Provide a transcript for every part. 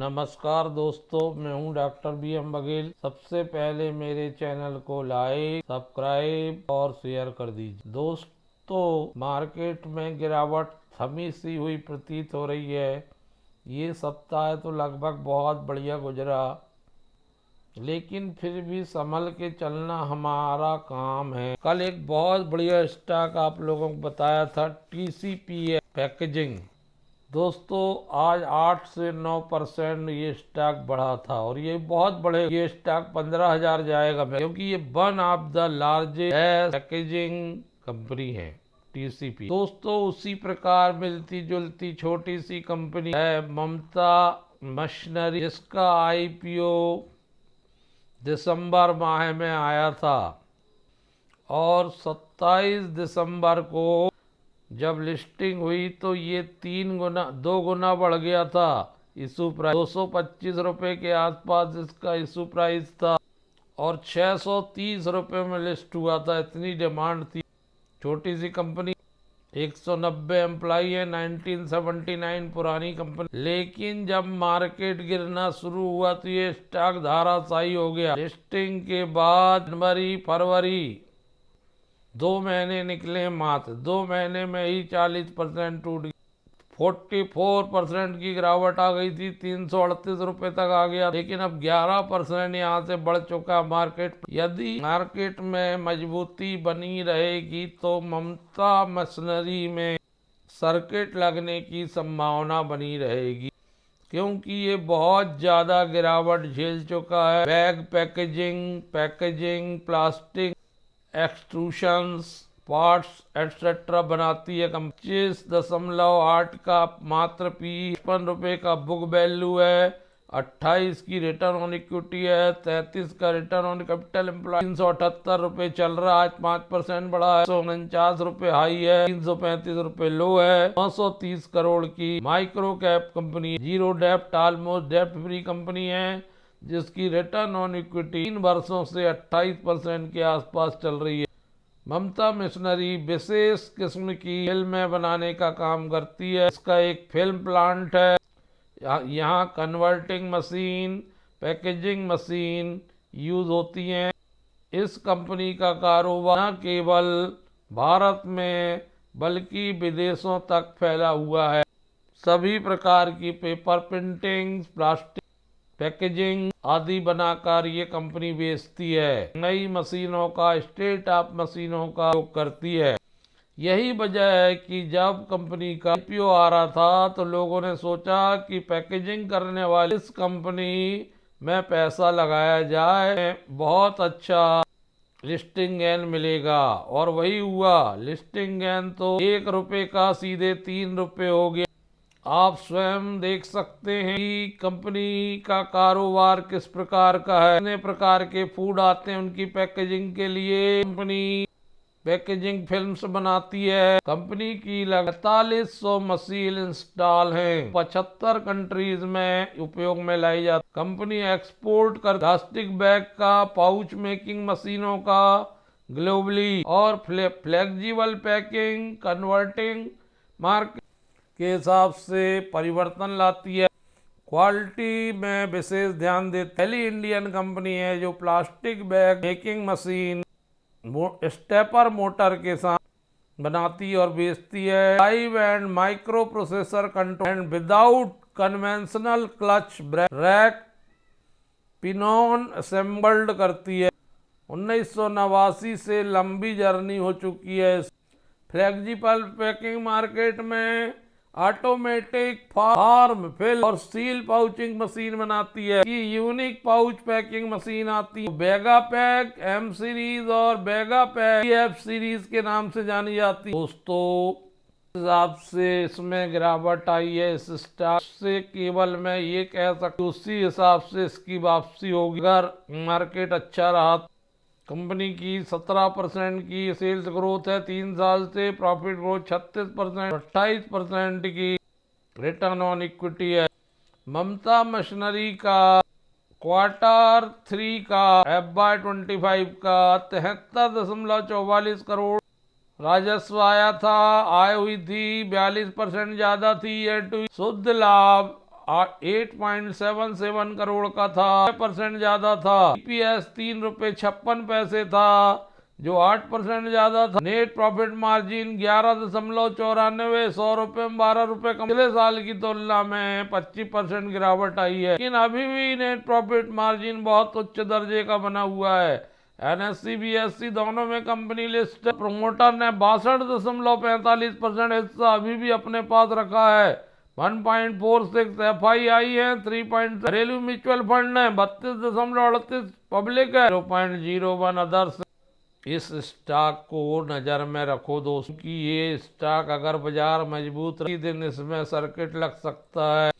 नमस्कार दोस्तों, मैं हूं डॉक्टर BM बघेल। सबसे पहले मेरे चैनल को लाइक, सब्सक्राइब और शेयर कर दीजिए। दोस्तों, मार्केट में गिरावट थमी सी हुई प्रतीत हो रही है। ये सप्ताह तो लगभग बहुत बढ़िया गुजरा, लेकिन फिर भी संभल के चलना हमारा काम है। कल एक बहुत बढ़िया स्टॉक आप लोगों को बताया था, TCPL पैकेजिंग। दोस्तों, आज 8 से 9% ये स्टॉक बढ़ा था और ये बहुत बड़े, ये स्टॉक 15,000 जाएगा, क्योंकि ये one of the largest packaging company है TCP। दोस्तों, उसी प्रकार मिलती जुलती छोटी सी कंपनी है ममता मशीनरी, जिसका IPO दिसंबर माह में आया था और 27 दिसंबर को जब लिस्टिंग हुई तो ये 2 गुना बढ़ गया था। इशू प्राइस 225 रुपये के आसपास इसका इशू प्राइस था और 630 रुपये में लिस्ट हुआ था। इतनी डिमांड थी। छोटी सी कंपनी, 190 एम्प्लॉई है, 1979 पुरानी कंपनी। लेकिन जब मार्केट गिरना शुरू हुआ तो ये स्टॉक धाराशायी हो गया। लिस्टिंग के बाद जनवरी फरवरी 2 महीने निकले, मात्र 2 महीने में ही 40% टूट गया। 44% की गिरावट आ गई थी, 338 रुपये तक आ गया। लेकिन अब 11% यहाँ से बढ़ चुका मार्केट। यदि मार्केट में मजबूती बनी रहेगी तो ममता मशीनरी में सर्किट लगने की संभावना बनी रहेगी, क्योंकि ये बहुत ज़्यादा गिरावट झेल चुका है। Bag packaging, plastic extrusions, parts etcetera बनाती है। 25.8 का मात्र ₹55 रुपये का बुक वैल्यू है, 28 की रिटर्न ऑन इक्विटी है, 33 का रिटर्न ऑन कैपिटल एम्प्लॉय। 378 रुपये चल रहा है, 5% बढ़ा है। 149 रुपये हाई है, 335 रुपये लो है। 930 करोड़ की माइक्रो कैप कंपनी, जीरो डेप्ट, ऑलमोस्ट डेप्ट फ्री कंपनी है, जिसकी रिटर्न ऑन इक्विटी 3 वर्षों से 28% के आसपास चल रही है। ममता मशीनरी विशेष किस्म की फिल्में बनाने का काम करती है। इसका एक फिल्म प्लांट है। यहाँ converting machine, packaging machine use होती हैं। इस कंपनी का कारोबार न केवल भारत में बल्कि विदेशों तक फैला हुआ है। सभी प्रकार की पेपर प्रिंटिंग, प्लास्टिक पैकेजिंग आदि बनाकर ये कंपनी बेचती है। नई मशीनों का, स्टेट ऑफ मशीनों का उपयोग करती है। यही वजह है कि जब कंपनी का IPO आ रहा था तो लोगों ने सोचा कि पैकेजिंग करने वाली इस कंपनी में पैसा लगाया जाए, बहुत अच्छा लिस्टिंग गेन मिलेगा। और वही हुआ। लिस्टिंग गेन तो 1 रुपये का सीधे 3 रुपये हो गया। आप स्वयं देख सकते हैं कि कंपनी का कारोबार किस प्रकार का है। कितने प्रकार के फूड आते हैं उनकी पैकेजिंग के लिए। कंपनी पैकेजिंग फिल्म्स बनाती है। कंपनी की 4500 मशीन इंस्टॉल हैं, 75 कंट्रीज में उपयोग में लाई जाती। कंपनी एक्सपोर्ट कर प्लास्टिक बैग का, पाउच मेकिंग मशीनों का ग्लोबली और फ्लेक्सिबल पैकिंग, कन्वर्टिंग मार्केट के हिसाब से परिवर्तन लाती है। क्वालिटी में विशेष ध्यान देती है। पहली इंडियन कंपनी है जो plastic bag making machine stepper motor के साथ बनाती और बेचती है। Live and microprocessor control and without conventional clutch rack pinion assembled करती है। 1989 से लंबी जर्नी हो चुकी है। फ्लेक्सिबल पैकिंग मार्केट में ऑटोमेटिक फार्म फिल और सील पाउचिंग मशीन बनाती है। कि यूनिक पाउच पैकिंग मशीन आती है। बेगा पैक M सीरीज और बेगा पैक F सीरीज के नाम से जानी जाती है। दोस्तों, हिसाब से इसमें गिरावट आई है। इस स्टॉक से केवल मैं ये कह सकता हूँ उसी हिसाब से इसकी वापसी होगी। अगर मार्केट अच्छा रहा, कंपनी की 17% की सेल्स ग्रोथ है 3 साल से, प्रॉफिट ग्रोथ 36%, 28% की रिटर्न ऑन इक्विटी है। ममता मशीनरी का Q3 का FY25 का 73.44 करोड़ राजस्व आया था। आय हुई थी 42% ज्यादा थी। शुद्ध लाभ 8.77 करोड़ का था, 6% ज्यादा था। ईपीएस 3 रुपये 56 पैसे था, जो 8% ज्यादा था। नेट प्रॉफिट मार्जिन 11.94, 100 रुपये में 12 रुपये कम। पिछले साल की तुलना में 25% गिरावट आई है, लेकिन अभी भी नेट प्रॉफिट मार्जिन बहुत उच्च दर्जे का बना हुआ है। एनएससी बीएससी दोनों में कंपनी लिस्ट। प्रोमोटर ने 62.45% हिस्सा अभी भी अपने पास रखा है। 1.46 एफआईआई है, 3. घरेलू म्यूचुअल फंड है, 32.38 पब्लिक है, 0.01 अदर्स। इस स्टॉक को नजर में रखो दोस्तों कि ये स्टॉक अगर बाजार मजबूत रही दिन इसमें सर्किट लग सकता है।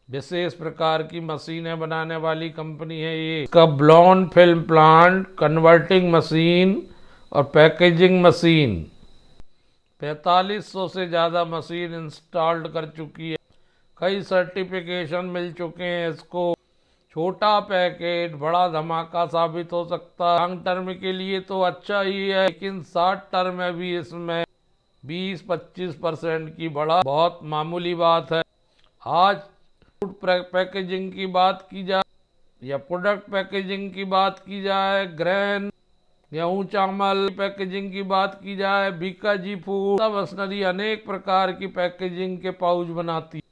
विशेष प्रकार की मशीनें बनाने वाली कंपनी है ये। इसका ब्लॉन फिल्म प्लांट, कन्वर्टिंग मशीन और पैकेजिंग मशीन 4500 से ज़्यादा मशीन इंस्टॉल्ड कर चुकी है। कई सर्टिफिकेशन मिल चुके हैं इसको। छोटा पैकेट बड़ा धमाका साबित हो सकता है। लॉन्ग टर्म के लिए तो अच्छा ही है, लेकिन शॉर्ट टर्म में भी इसमें 20-25% की बढ़ा बहुत मामूली बात है। आज फूड पैकेजिंग की बात की जाए या प्रोडक्ट पैकेजिंग की बात की जाए, ग्रेन गेहूं चावल पैकेजिंग की बात की जाए, बीकाजी फूड मशीनरी अनेक प्रकार की पैकेजिंग के पाउच बनाती है।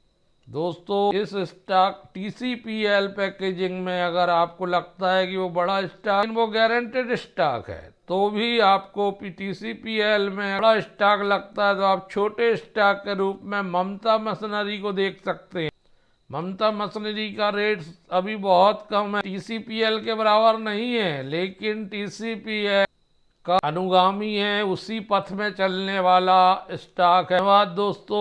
दोस्तों इस स्टॉक टीसीपीएल पैकेजिंग में अगर आपको लगता है कि वो बड़ा स्टॉक, वो गारंटेड स्टॉक है, तो भी आपको टीसीपीएल में बड़ा स्टॉक लगता है तो आप छोटे स्टॉक के रूप में ममता मशीनरी को देख सकते हैं। ममता मशीनरी का रेट अभी बहुत कम है, टीसीपीएल के बराबर नहीं है, लेकिन टीसीपीएल का अनुगामी है, उसी पथ में चलने वाला स्टॉक है। धन्यवाद दोस्तों।